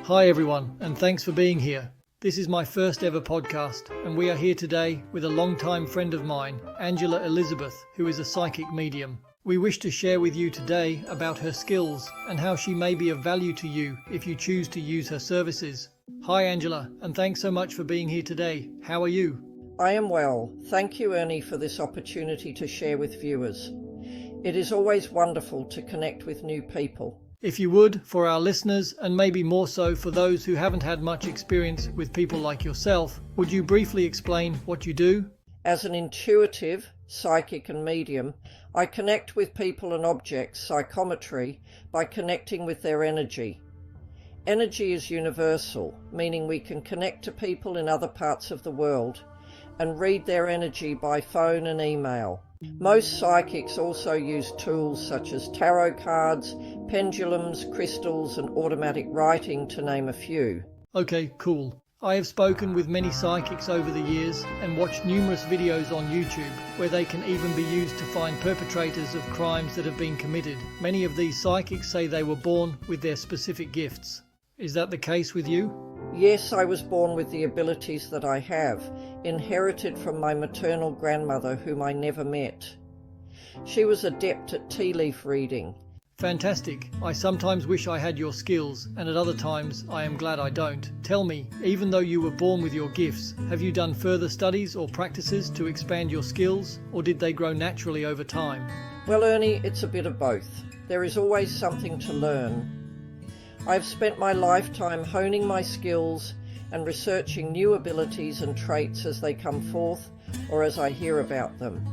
Hi everyone, and thanks for being here. This is my first ever podcast, and we are here today with a longtime friend of mine, Angela Elizabeth, who is a psychic medium. We wish to share with you today about her skills and how she may be of value to you if you choose to use her services. Hi Angela, and thanks so much for being here today. How are you? I am well. Thank you, Ernie, for this opportunity to share with viewers. It is always wonderful to connect with new people. If you would, for our listeners, and maybe more so for those who haven't had much experience with people like yourself, would you briefly explain what you do? As an intuitive, psychic and medium, I connect with people and objects, psychometry, by connecting with their energy. Energy is universal, meaning we can connect to people in other parts of the world and read their energy by phone and email. Most psychics also use tools such as tarot cards, pendulums, crystals and automatic writing, to name a few. Okay, cool. I have spoken with many psychics over the years and watched numerous videos on YouTube where they can even be used to find perpetrators of crimes that have been committed. Many of these psychics say they were born with their specific gifts. Is that the case with you? Yes, I was born with the abilities that I have, inherited from my maternal grandmother, whom I never met. She was adept at tea leaf reading. Fantastic. I sometimes wish I had your skills, and at other times I am glad I don't. Tell me, even though you were born with your gifts, have you done further studies or practices to expand your skills, or did they grow naturally over time? Well, Ernie, it's a bit of both. There is always something to learn. I've spent my lifetime honing my skills and researching new abilities and traits as they come forth or as I hear about them.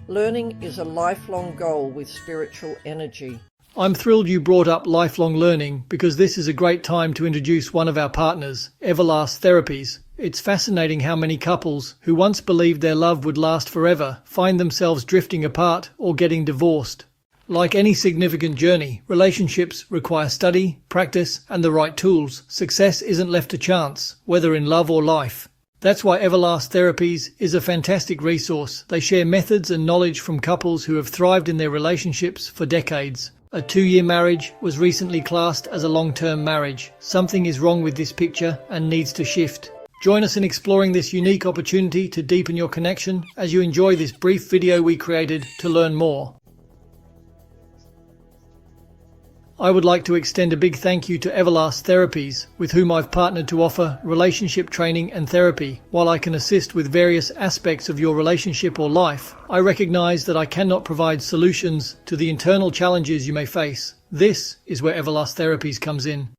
Learning is a lifelong goal with spiritual energy. I'm thrilled you brought up lifelong learning because this is a great time to introduce one of our partners, Everlast Therapies. It's fascinating how many couples who once believed their love would last forever find themselves drifting apart or getting divorced. Like any significant journey, relationships require study, practice, and the right tools. Success isn't left to chance, whether in love or life. That's why Everlast Therapies is a fantastic resource. They share methods and knowledge from couples who have thrived in their relationships for decades. A 2-year marriage was recently classed as a long-term marriage. Something is wrong with this picture and needs to shift. Join us in exploring this unique opportunity to deepen your connection as you enjoy this brief video we created to learn more. I would like to extend a big thank you to Everlast Therapies, with whom I've partnered to offer relationship training and therapy. While I can assist with various aspects of your relationship or life, I recognize that I cannot provide solutions to the internal challenges you may face. This is where Everlast Therapies comes in.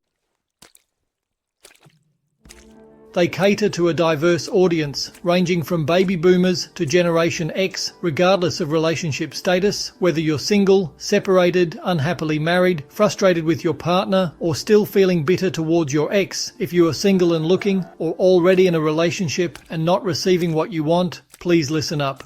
They cater to a diverse audience, ranging from baby boomers to Generation X, regardless of relationship status, whether you're single, separated, unhappily married, frustrated with your partner, or still feeling bitter towards your ex. If you are single and looking, or already in a relationship and not receiving what you want, please listen up.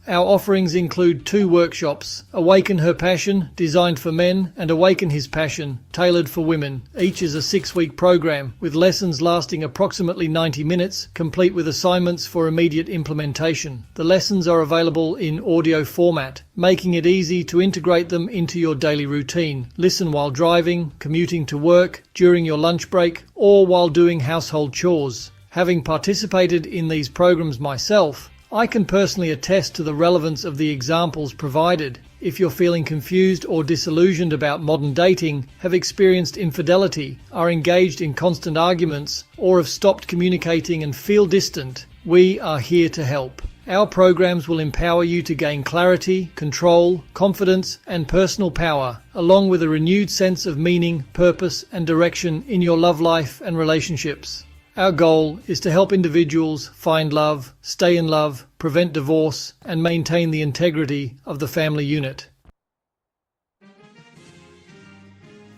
Our offerings include 2 workshops, Awaken Her Passion, designed for men, and Awaken His Passion, tailored for women. Each is a 6-week program, with lessons lasting approximately 90 minutes, complete with assignments for immediate implementation. The lessons are available in audio format, making it easy to integrate them into your daily routine. Listen while driving, commuting to work, during your lunch break, or while doing household chores. Having participated in these programs myself, I can personally attest to the relevance of the examples provided. If you're feeling confused or disillusioned about modern dating, have experienced infidelity, are engaged in constant arguments, or have stopped communicating and feel distant, we are here to help. Our programs will empower you to gain clarity, control, confidence, and personal power, along with a renewed sense of meaning, purpose, and direction in your love life and relationships. Our goal is to help individuals find love, stay in love, prevent divorce, and maintain the integrity of the family unit.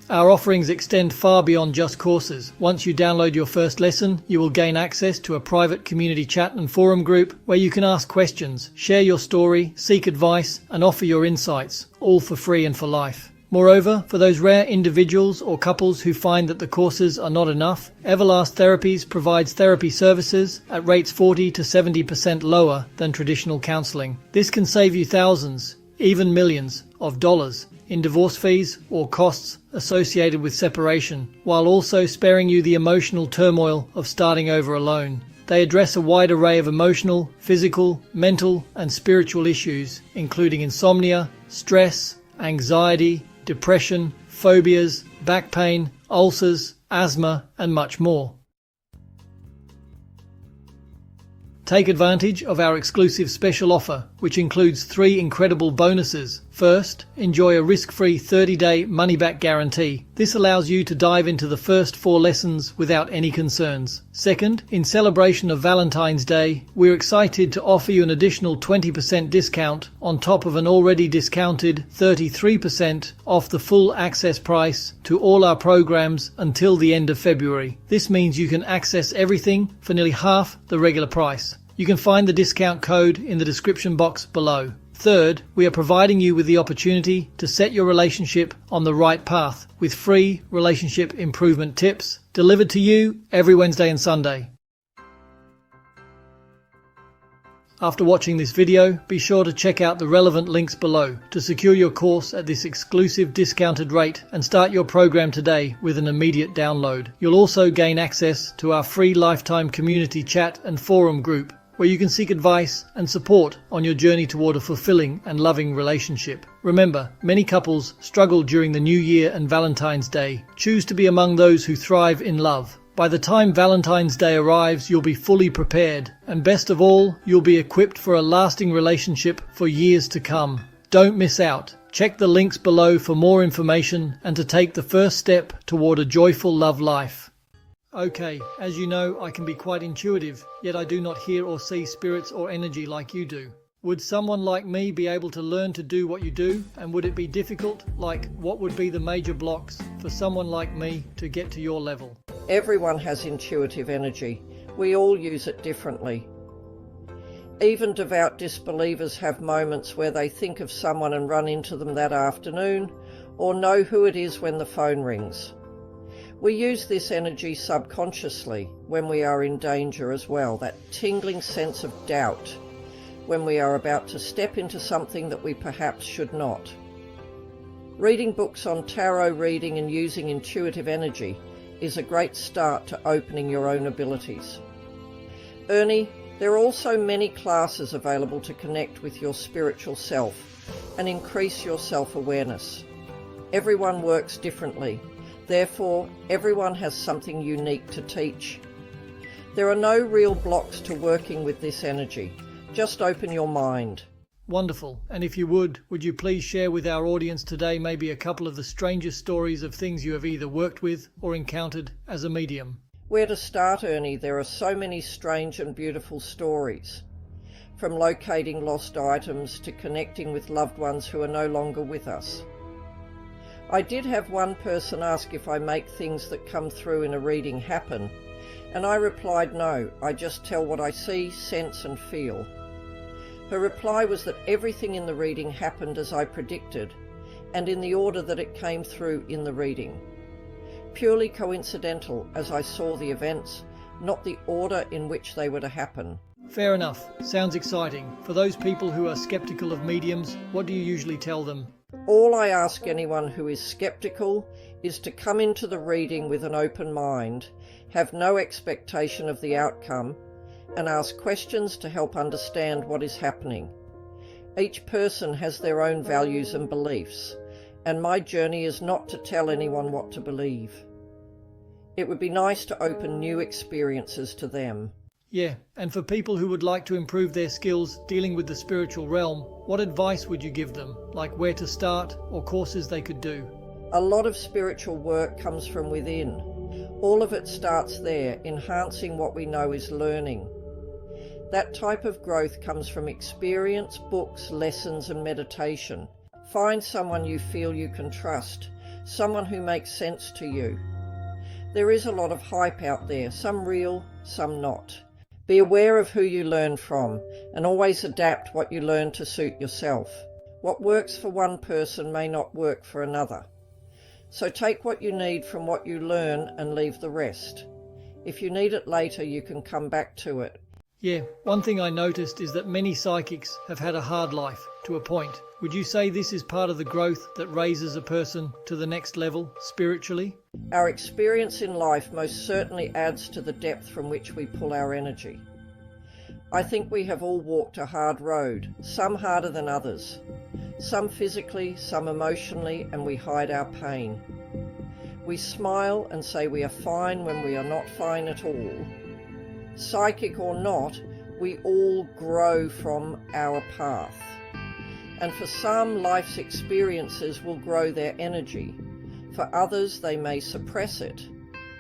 Our offerings extend far beyond just courses. Once you download your first lesson, you will gain access to a private community chat and forum group where you can ask questions, share your story, seek advice, and offer your insights, all for free and for life. Moreover, for those rare individuals or couples who find that the courses are not enough, Everlast Therapies provides therapy services at rates 40 to 70% lower than traditional counselling. This can save you thousands. even millions of dollars in divorce fees or costs associated with separation, while also sparing you the emotional turmoil of starting over alone. They address a wide array of emotional, physical, mental, and spiritual issues, including insomnia, stress, anxiety, depression, phobias, back pain, ulcers, asthma, and much more. Take advantage of our exclusive special offer, which includes 3 incredible bonuses. First, enjoy a risk-free 30-day money-back guarantee. This allows you to dive into the first 4 lessons without any concerns. Second, in celebration of Valentine's Day, we're excited to offer you an additional 20% discount on top of an already discounted 33% off the full access price to all our programs until the end of February. This means you can access everything for nearly half the regular price. You can find the discount code in the description box below. Third, we are providing you with the opportunity to set your relationship on the right path with free relationship improvement tips delivered to you every Wednesday and Sunday. After watching this video, be sure to check out the relevant links below to secure your course at this exclusive discounted rate and start your program today with an immediate download. You'll also gain access to our free lifetime community chat and forum group, where you can seek advice and support on your journey toward a fulfilling and loving relationship. Remember, many couples struggle during the New Year and Valentine's Day. Choose to be among those who thrive in love. By the time Valentine's Day arrives, you'll be fully prepared. And best of all, you'll be equipped for a lasting relationship for years to come. Don't miss out. Check the links below for more information and to take the first step toward a joyful love life. Okay, as you know, I can be quite intuitive, yet I do not hear or see spirits or energy like you do. Would someone like me be able to learn to do what you do, and would it be difficult? Like, what would be the major blocks for someone like me to get to your level? Everyone has intuitive energy. We all use it differently. Even devout disbelievers have moments where they think of someone and run into them that afternoon, or know who it is when the phone rings. We use this energy subconsciously when we are in danger as well, that tingling sense of doubt when we are about to step into something that we perhaps should not. Reading books on tarot reading and using intuitive energy is a great start to opening your own abilities. Ernie, there are also many classes available to connect with your spiritual self and increase your self-awareness. Everyone works differently. Therefore, everyone has something unique to teach. There are no real blocks to working with this energy. Just open your mind. Wonderful. And if you would you please share with our audience today maybe a couple of the strangest stories of things you have either worked with or encountered as a medium? Where to start, Ernie? There are so many strange and beautiful stories. From locating lost items to connecting with loved ones who are no longer with us. I did have one person ask if I make things that come through in a reading happen, and I replied no, I just tell what I see, sense and feel. Her reply was that everything in the reading happened as I predicted, and in the order that it came through in the reading. Purely coincidental as I saw the events, not the order in which they were to happen. Fair enough. Sounds exciting. For those people who are skeptical of mediums, what do you usually tell them? All I ask anyone who is skeptical is to come into the reading with an open mind, have no expectation of the outcome, and ask questions to help understand what is happening. Each person has their own values and beliefs, and my journey is not to tell anyone what to believe. It would be nice to open new experiences to them. Yeah, and for people who would like to improve their skills dealing with the spiritual realm, what advice would you give them, like where to start or courses they could do? A lot of spiritual work comes from within. All of it starts there, enhancing what we know is learning. That type of growth comes from experience, books, lessons and meditation. Find someone you feel you can trust, someone who makes sense to you. There is a lot of hype out there, some real, some not. Be aware of who you learn from, and always adapt what you learn to suit yourself. What works for one person may not work for another. So take what you need from what you learn and leave the rest. If you need it later, you can come back to it. Yeah, one thing I noticed is that many psychics have had a hard life, to a point. Would you say this is part of the growth that raises a person to the next level, spiritually? Our experience in life most certainly adds to the depth from which we pull our energy. I think we have all walked a hard road, some harder than others. Some physically, some emotionally, and we hide our pain. We smile and say we are fine when we are not fine at all. Psychic or not, we all grow from our path. And for some, life's experiences will grow their energy. For others, they may suppress it.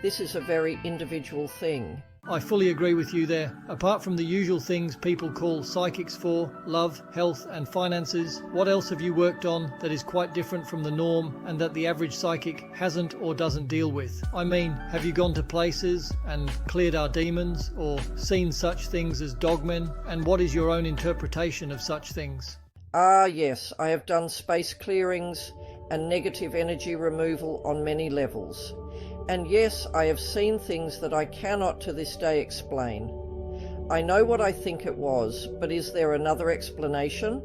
This is a very individual thing. I fully agree with you there. Apart from the usual things people call psychics for, love, health and finances, what else have you worked on that is quite different from the norm and that the average psychic hasn't or doesn't deal with? I mean, have you gone to places and cleared our demons or seen such things as dogmen? And what is your own interpretation of such things? Yes, I have done space clearings and negative energy removal on many levels. And yes, I have seen things that I cannot to this day explain. I know what I think it was, but is there another explanation?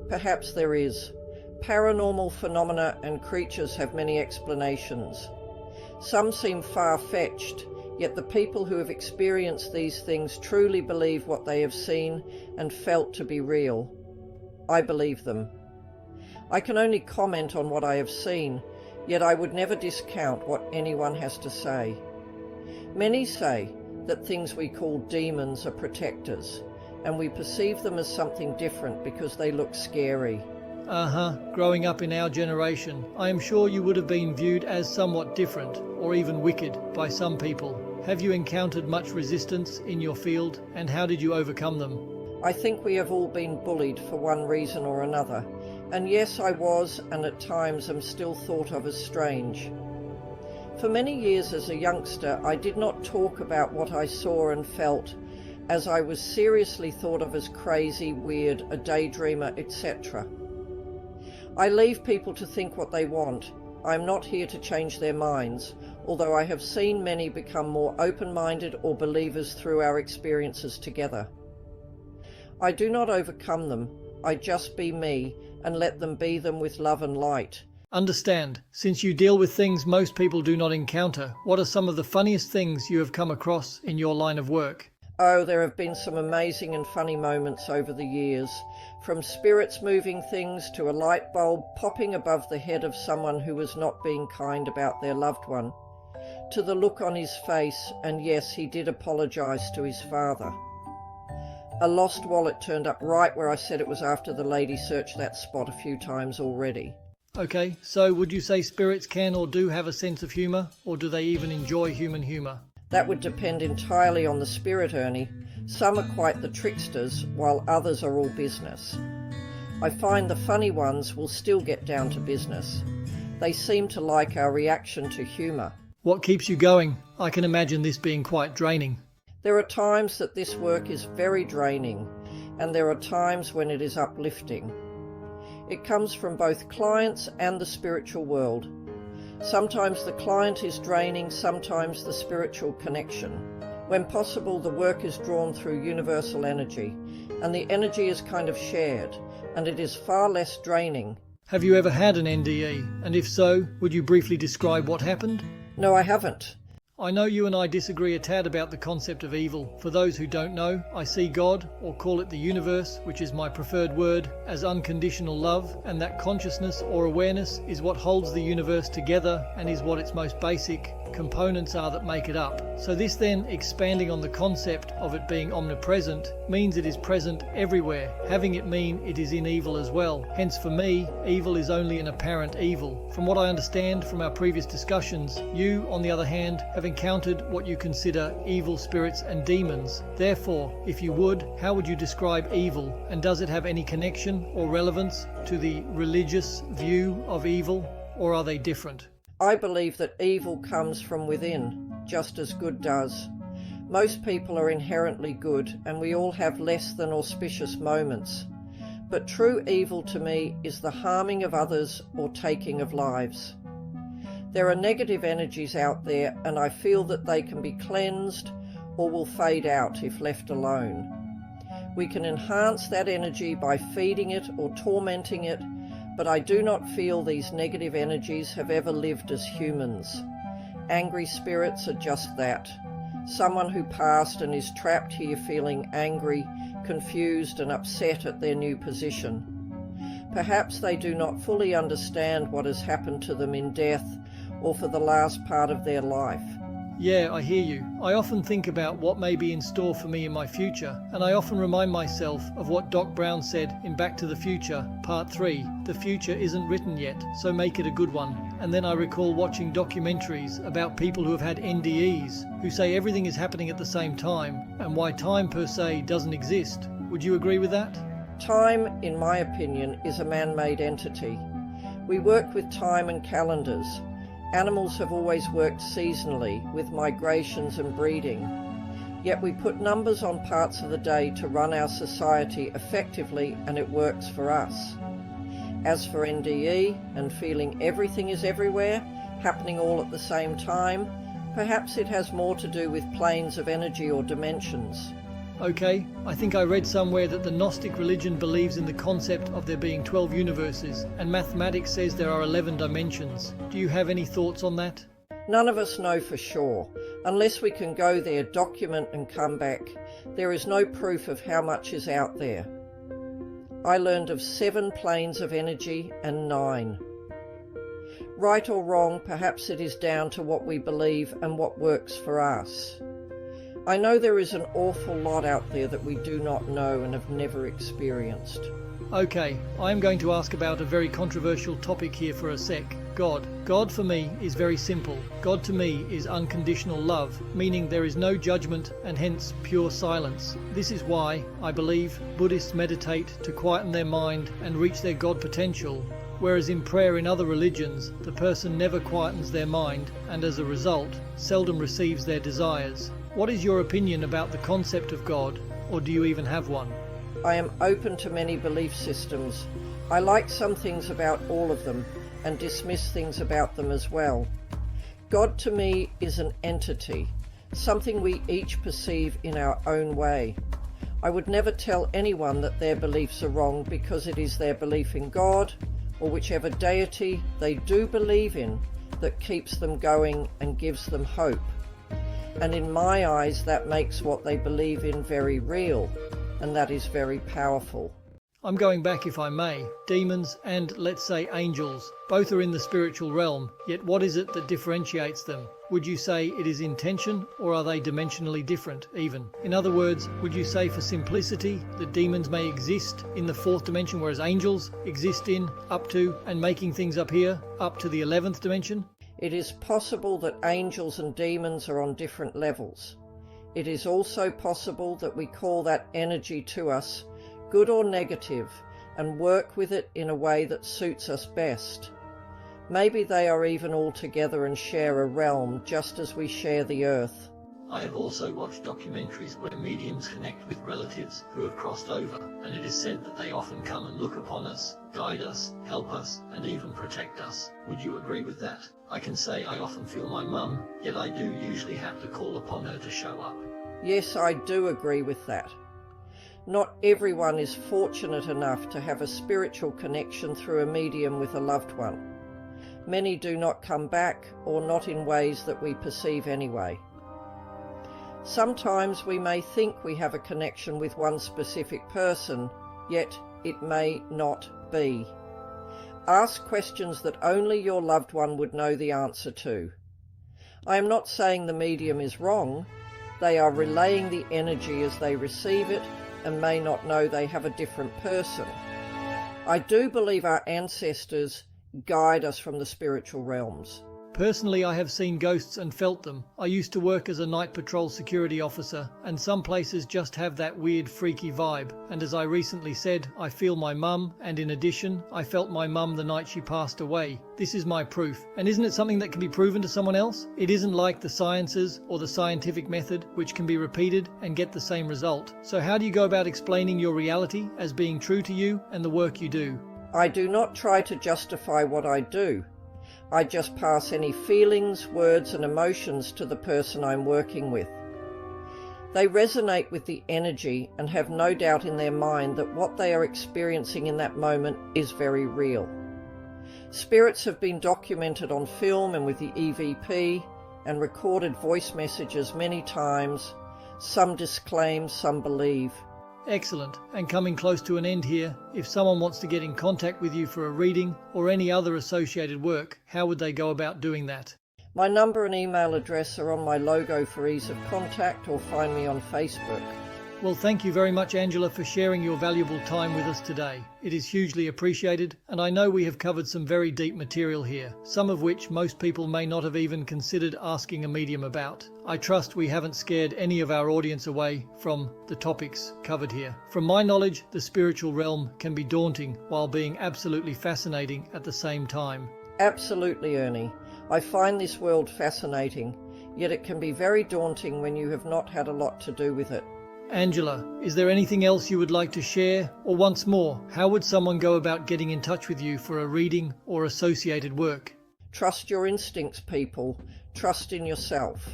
Perhaps there is. Paranormal phenomena and creatures have many explanations. Some seem far-fetched, yet the people who have experienced these things truly believe what they have seen and felt to be real. I believe them. I can only comment on what I have seen, yet I would never discount what anyone has to say. Many say that things we call demons are protectors, and we perceive them as something different because they look scary. Growing up in our generation, I am sure you would have been viewed as somewhat different, or even wicked, by some people. Have you encountered much resistance in your field, and how did you overcome them? I think we have all been bullied for one reason or another. And yes, I was, and at times am still thought of as strange. For many years as a youngster, I did not talk about what I saw and felt, as I was seriously thought of as crazy, weird, a daydreamer, etc. I leave people to think what they want. I am not here to change their minds, although I have seen many become more open-minded or believers through our experiences together. I do not overcome them. I just be me, and let them be them with love and light. Understand, since you deal with things most people do not encounter, what are some of the funniest things you have come across in your line of work? Oh, there have been some amazing and funny moments over the years, from spirits moving things to a light bulb popping above the head of someone who was not being kind about their loved one, to the look on his face, and yes, he did apologize to his father. A lost wallet turned up right where I said it was after the lady searched that spot a few times already. Okay, so would you say spirits can or do have a sense of humour, or do they even enjoy human humour? That would depend entirely on the spirit, Ernie. Some are quite the tricksters, while others are all business. I find the funny ones will still get down to business. They seem to like our reaction to humour. What keeps you going? I can imagine this being quite draining. There are times that this work is very draining, and there are times when it is uplifting. It comes from both clients and the spiritual world. Sometimes the client is draining, sometimes the spiritual connection. When possible, the work is drawn through universal energy, and the energy is kind of shared, and it is far less draining. Have you ever had an NDE? And if so, would you briefly describe what happened? No, I haven't. I know you and I disagree a tad about the concept of evil. For those who don't know, I see God, or call it the universe, which is my preferred word, as unconditional love, and that consciousness or awareness is what holds the universe together and is what its most basic components are that make it up. So this then, expanding on the concept of it being omnipresent, means it is present everywhere, having it mean it is in evil as well. Hence for me, evil is only an apparent evil. From what I understand from our previous discussions, you, on the other hand, have encountered what you consider evil spirits and demons. Therefore, if you would, how would you describe evil, and does it have any connection or relevance to the religious view of evil, or are they different? I believe that evil comes from within, just as good does. Most people are inherently good, and we all have less than auspicious moments. But true evil to me is the harming of others or taking of lives. There are negative energies out there, and I feel that they can be cleansed or will fade out if left alone. We can enhance that energy by feeding it or tormenting it, but I do not feel these negative energies have ever lived as humans. Angry spirits are just that. Someone who passed and is trapped here feeling angry, confused and upset at their new position. Perhaps they do not fully understand what has happened to them in death or for the last part of their life. Yeah, I hear you. I often think about what may be in store for me in my future, and I often remind myself of what Doc Brown said in Back to the Future, Part 3, "The future isn't written yet, so make it a good one." And then I recall watching documentaries about people who have had NDEs, who say everything is happening at the same time, and why time per se doesn't exist. Would you agree with that? Time, in my opinion, is a man-made entity. We work with time and calendars. Animals have always worked seasonally, with migrations and breeding. Yet we put numbers on parts of the day to run our society effectively, and it works for us. As for NDE and feeling everything is everywhere, happening all at the same time, perhaps it has more to do with planes of energy or dimensions. Okay, I think I read somewhere that the Gnostic religion believes in the concept of there being 12 universes, and mathematics says there are 11 dimensions. Do you have any thoughts on that? None of us know for sure. Unless we can go there, document and come back, there is no proof of how much is out there. I learned of 7 planes of energy and 9. Right or wrong, perhaps it is down to what we believe and what works for us. I know there is an awful lot out there that we do not know and have never experienced. Okay, I am going to ask about a very controversial topic here for a sec. God. God for me is very simple. God to me is unconditional love, meaning there is no judgment and hence pure silence. This is why, I believe, Buddhists meditate to quieten their mind and reach their God potential, whereas in prayer in other religions, the person never quietens their mind and as a result, seldom receives their desires. What is your opinion about the concept of God, or do you even have one? I am open to many belief systems. I like some things about all of them and dismiss things about them as well. God to me is an entity, something we each perceive in our own way. I would never tell anyone that their beliefs are wrong because it is their belief in God, or whichever deity they do believe in, that keeps them going and gives them hope. And in my eyes, that makes what they believe in very real, and that is very powerful. I'm going back, if I may. Demons and, let's say, angels, both are in the spiritual realm, yet what is it that differentiates them? Would you say it is intention, or are they dimensionally different, even? In other words, would you say for simplicity that demons may exist in the 4th dimension, whereas angels exist in, up to, and making things up here, up to the 11th dimension? It is possible that angels and demons are on different levels. It is also possible that we call that energy to us, good or negative, and work with it in a way that suits us best. Maybe they are even all together and share a realm, just as we share the earth. I have also watched documentaries where mediums connect with relatives who have crossed over, and it is said that they often come and look upon us, guide us, help us, and even protect us. Would you agree with that? I can say I often feel my mum, yet I do usually have to call upon her to show up. Yes, I do agree with that. Not everyone is fortunate enough to have a spiritual connection through a medium with a loved one. Many do not come back, or not in ways that we perceive anyway. Sometimes we may think we have a connection with one specific person, yet it may not be. Ask questions that only your loved one would know the answer to. I am not saying the medium is wrong. They are relaying the energy as they receive it and may not know they have a different person. I do believe our ancestors guide us from the spiritual realms. Personally, I have seen ghosts and felt them. I used to work as a night patrol security officer, and some places just have that weird, freaky vibe. And as I recently said, I feel my mum, and in addition, I felt my mum the night she passed away. This is my proof. And isn't it something that can be proven to someone else? It isn't like the sciences or the scientific method, which can be repeated and get the same result. So how do you go about explaining your reality as being true to you and the work you do? I do not try to justify what I do. I just pass any feelings, words and emotions to the person I'm working with. They resonate with the energy and have no doubt in their mind that what they are experiencing in that moment is very real. Spirits have been documented on film and with the EVP and recorded voice messages many times. Some disclaim, some believe. Excellent. And coming close to an end here, if someone wants to get in contact with you for a reading or any other associated work, how would they go about doing that? My number and email address are on my logo for ease of contact, or find me on Facebook. Well, thank you very much, Angela, for sharing your valuable time with us today. It is hugely appreciated, and I know we have covered some very deep material here, some of which most people may not have even considered asking a medium about. I trust we haven't scared any of our audience away from the topics covered here. From my knowledge, the spiritual realm can be daunting while being absolutely fascinating at the same time. Absolutely, Ernie. I find this world fascinating, yet it can be very daunting when you have not had a lot to do with it. Angela, is there anything else you would like to share? Or once more, how would someone go about getting in touch with you for a reading or associated work? Trust your instincts, people. Trust in yourself.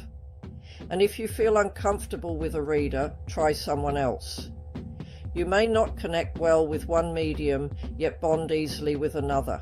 And if you feel uncomfortable with a reader, try someone else. You may not connect well with one medium, yet bond easily with another.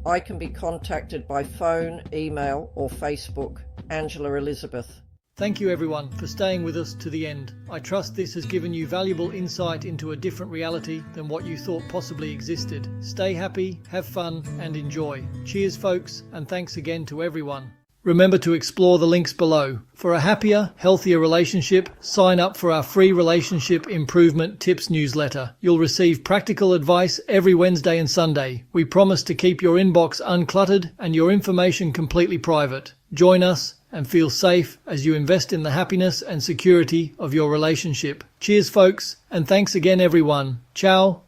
I can be contacted by phone, email, or Facebook. Angela Elizabeth. Thank you everyone for staying with us to the end. I trust this has given you valuable insight into a different reality than what you thought possibly existed. Stay happy, have fun, and enjoy. Cheers folks, and thanks again to everyone. Remember to explore the links below. For a happier, healthier relationship, sign up for our free Relationship Improvement Tips newsletter. You'll receive practical advice every Wednesday and Sunday. We promise to keep your inbox uncluttered and your information completely private. Join us and feel safe as you invest in the happiness and security of your relationship. Cheers folks, and thanks again everyone. Ciao.